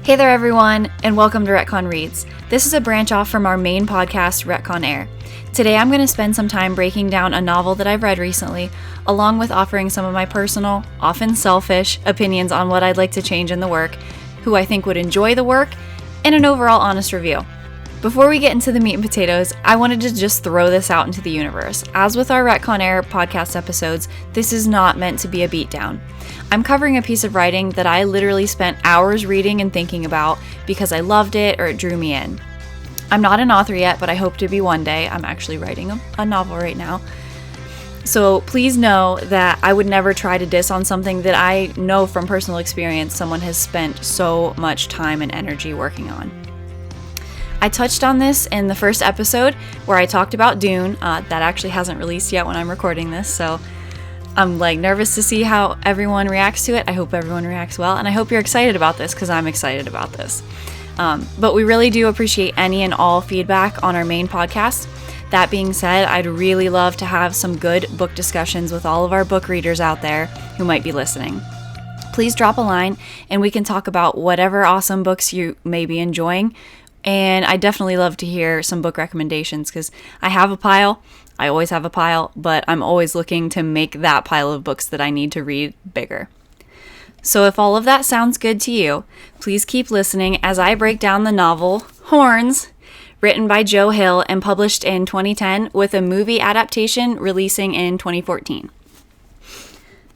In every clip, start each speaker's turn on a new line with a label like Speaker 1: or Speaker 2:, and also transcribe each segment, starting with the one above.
Speaker 1: Hey there everyone, and welcome to Retcon Reads. This is a branch off from our main podcast, Retcon Air. Today I'm going to spend some time breaking down a novel that I've read recently, along with offering some of my personal, often selfish, opinions on what I'd like to change in the work, who I think would enjoy the work, and an overall honest review. Before we get into the meat and potatoes, I wanted to just throw this out into the universe. As with our Retcon Air podcast episodes, this is not meant to be a beatdown. I'm covering a piece of writing that I literally spent hours reading and thinking about because I loved it or it drew me in. I'm not an author yet, but I hope to be one day. I'm actually writing a novel right now. So please know that I would never try to diss on something that I know from personal experience someone has spent so much time and energy working on. I touched on this in the first episode where I talked about Dune. That actually hasn't released yet when I'm recording this, so I'm nervous to see how everyone reacts to it. I hope everyone reacts well, and I hope you're excited about this because I'm excited about this. But we really do appreciate any and all feedback on our main podcast. That being said, I'd really love to have some good book discussions with all of our book readers out there who might be listening. Please drop a line and we can talk about whatever awesome books you may be enjoying. And I definitely love to hear some book recommendations because I have a pile. I always have a pile, but I'm always looking to make that pile of books that I need to read bigger. So if all of that sounds good to you, please keep listening as I break down the novel Horns, written by Joe Hill and published in 2010 with a movie adaptation releasing in 2014.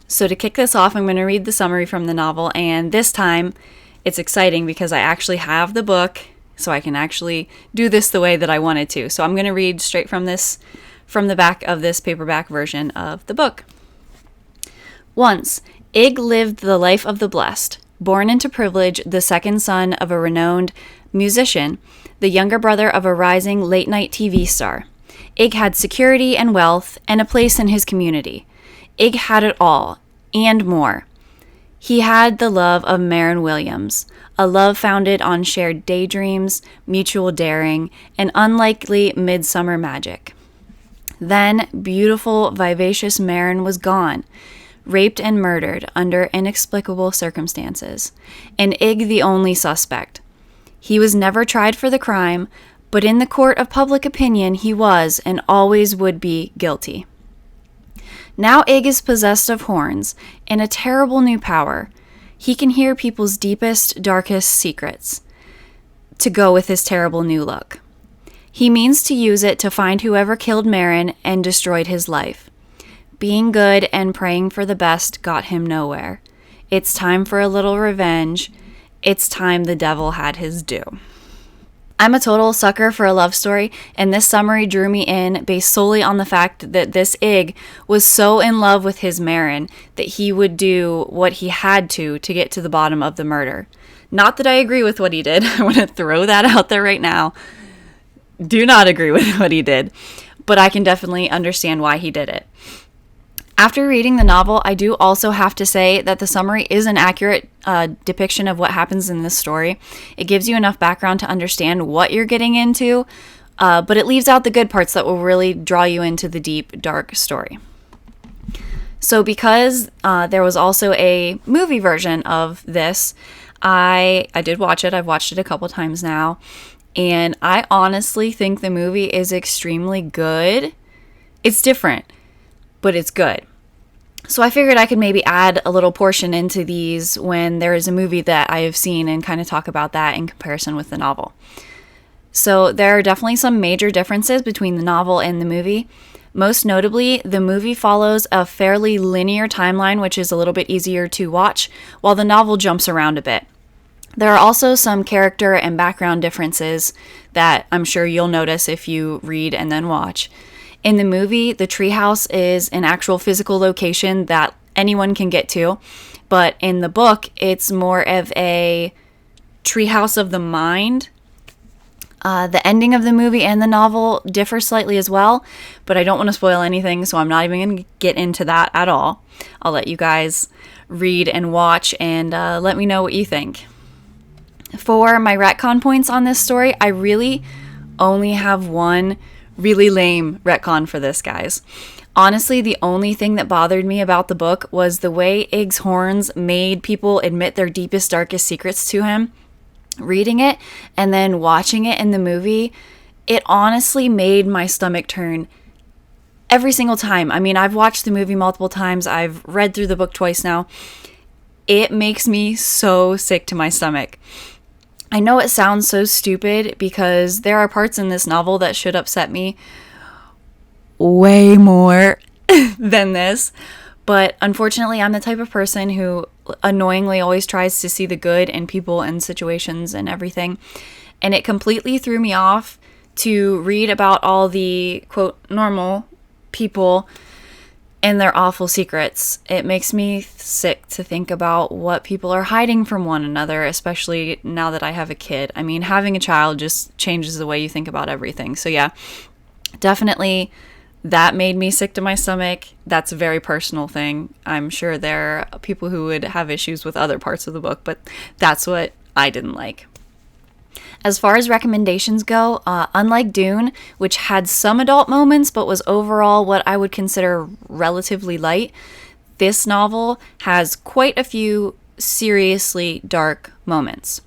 Speaker 1: So to kick this off, I'm going to read the summary from the novel, and this time it's exciting because I actually have the book, so I can actually do this the way that I wanted to. So I'm going to read straight from the back of this paperback version of the book. Once, Ig lived the life of the blessed. Born into privilege, the second son of a renowned musician, the younger brother of a rising late-night TV star. Ig had security and wealth and a place in his community. Ig had it all, and more. He had the love of Maren Williams, a love founded on shared daydreams, mutual daring, and unlikely midsummer magic. Then, beautiful, vivacious Maren was gone, raped and murdered under inexplicable circumstances, and Ig the only suspect. He was never tried for the crime, but in the court of public opinion he was and always would be guilty. Now Ig is possessed of horns and a terrible new power. He can hear people's deepest, darkest secrets to go with his terrible new look. He means to use it to find whoever killed Maren and destroyed his life. Being good and praying for the best got him nowhere. It's time for a little revenge. It's time the devil had his due. I'm a total sucker for a love story, and this summary drew me in based solely on the fact that this Ig was so in love with his Maren that he would do what he had to get to the bottom of the murder. Not that I agree with what he did. I want to throw that out there right now. Do not agree with what he did, but I can definitely understand why he did it. After reading the novel, I do also have to say that the summary is an accurate depiction of what happens in this story. It gives you enough background to understand what you're getting into, but it leaves out the good parts that will really draw you into the deep, dark story. So because there was also a movie version of this, I did watch it. I've watched it a couple times now, and I honestly think the movie is extremely good. It's different, but it's good. So I figured I could maybe add a little portion into these when there is a movie that I have seen and kind of talk about that in comparison with the novel. So there are definitely some major differences between the novel and the movie. Most notably, the movie follows a fairly linear timeline, which is a little bit easier to watch, while the novel jumps around a bit. There are also some character and background differences that I'm sure you'll notice if you read and then watch. In the movie, the treehouse is an actual physical location that anyone can get to, but in the book, it's more of a treehouse of the mind. The ending of the movie and the novel differ slightly as well, but I don't want to spoil anything, so I'm not even going to get into that at all. I'll let you guys read and watch and let me know what you think. For my retcon points on this story, I really only have one really lame retcon for this, guys. Honestly, the only thing that bothered me about the book was the way Ig's horns made people admit their deepest, darkest secrets to him. reading it and then watching it in the movie, it honestly made my stomach turn every single time. I mean, I've watched the movie multiple times. I've read through the book twice now. It makes me so sick to my stomach. I know it sounds so stupid because there are parts in this novel that should upset me way more than this. But unfortunately, I'm the type of person who annoyingly always tries to see the good in people and situations and everything. And it completely threw me off to read about all the, quote, normal people and their awful secrets. It makes me sick to think about what people are hiding from one another, especially now that I have a kid. I mean, having a child just changes the way you think about everything. So yeah, definitely that made me sick to my stomach. That's a very personal thing. I'm sure there are people who would have issues with other parts of the book, but that's what I didn't like. As far as recommendations go, unlike Dune, which had some adult moments but was overall what I would consider relatively light, this novel has quite a few seriously dark moments.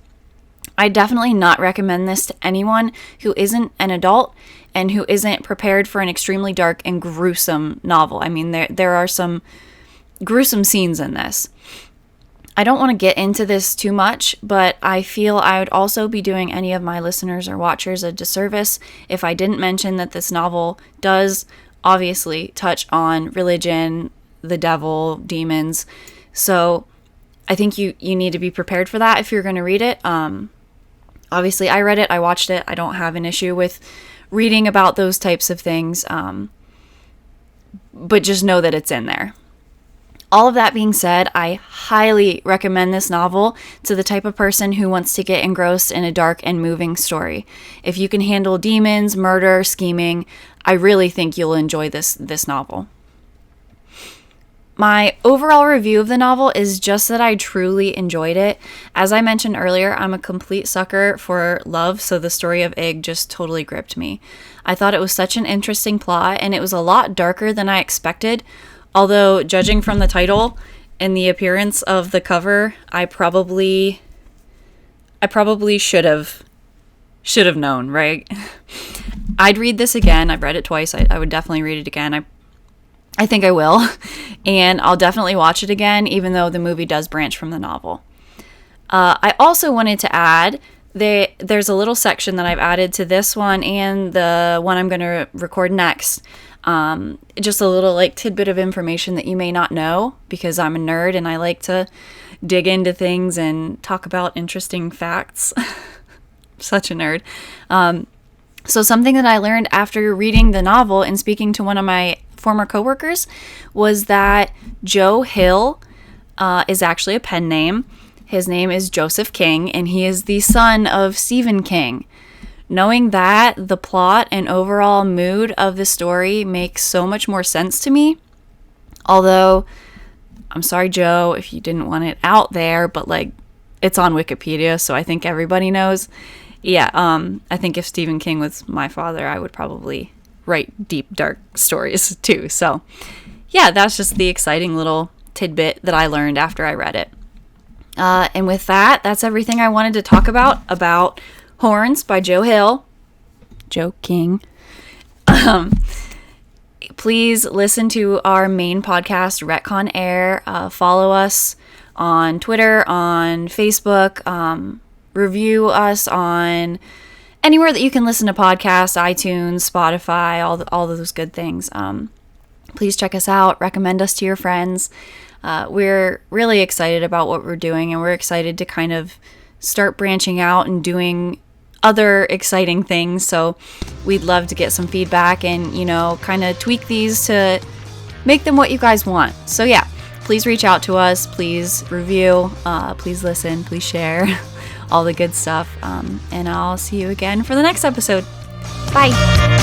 Speaker 1: I definitely not recommend this to anyone who isn't an adult and who isn't prepared for an extremely dark and gruesome novel. I mean, there are some gruesome scenes in this. I don't want to get into this too much, but I feel I would also be doing any of my listeners or watchers a disservice if I didn't mention that this novel does obviously touch on religion, the devil, demons. So I think you need to be prepared for that if you're going to read it. Obviously, I read it, I watched it. I don't have an issue with reading about those types of things, but just know that it's in there. All of that being said, I highly recommend this novel to the type of person who wants to get engrossed in a dark and moving story. If you can handle demons, murder, scheming, I really think you'll enjoy this novel. My overall review of the novel is just that I truly enjoyed it. As I mentioned earlier, I'm a complete sucker for love, so the story of Ig just totally gripped me. I thought it was such an interesting plot, and it was a lot darker than I expected. Although, judging from the title and the appearance of the cover, I probably should have known, right? I'd read this again. I've read it twice. I would definitely read it again. I think I will. And I'll definitely watch it again, even though the movie does branch from the novel. I also wanted to add, there's a little section that I've added to this one and the one I'm going to record next. Just a little tidbit of information that you may not know, because I'm a nerd and I like to dig into things and talk about interesting facts. Such a nerd. So something that I learned after reading the novel and speaking to one of my former coworkers was that Joe Hill is actually a pen name. His name is Joseph King, and he is the son of Stephen King. Knowing that, the plot and overall mood of the story makes so much more sense to me. Although, I'm sorry, Joe, if you didn't want it out there, but it's on Wikipedia, so I think everybody knows. Yeah, I think if Stephen King was my father, I would probably write deep, dark stories too. So, yeah, that's just the exciting little tidbit that I learned after I read it. And with that, that's everything I wanted to talk about Horns by Joe Hill. Joe King. Please listen to our main podcast, Retcon Air. Follow us on Twitter, on Facebook. Review us on anywhere that you can listen to podcasts, iTunes, Spotify, all those good things. Please check us out. Recommend us to your friends. We're really excited about what we're doing, and we're excited to kind of start branching out and doing other exciting things. So we'd love to get some feedback and, kind of tweak these to make them what you guys want. So yeah, please reach out to us. Please review. Please listen. Please share. All the good stuff. And I'll see you again for the next episode. Bye.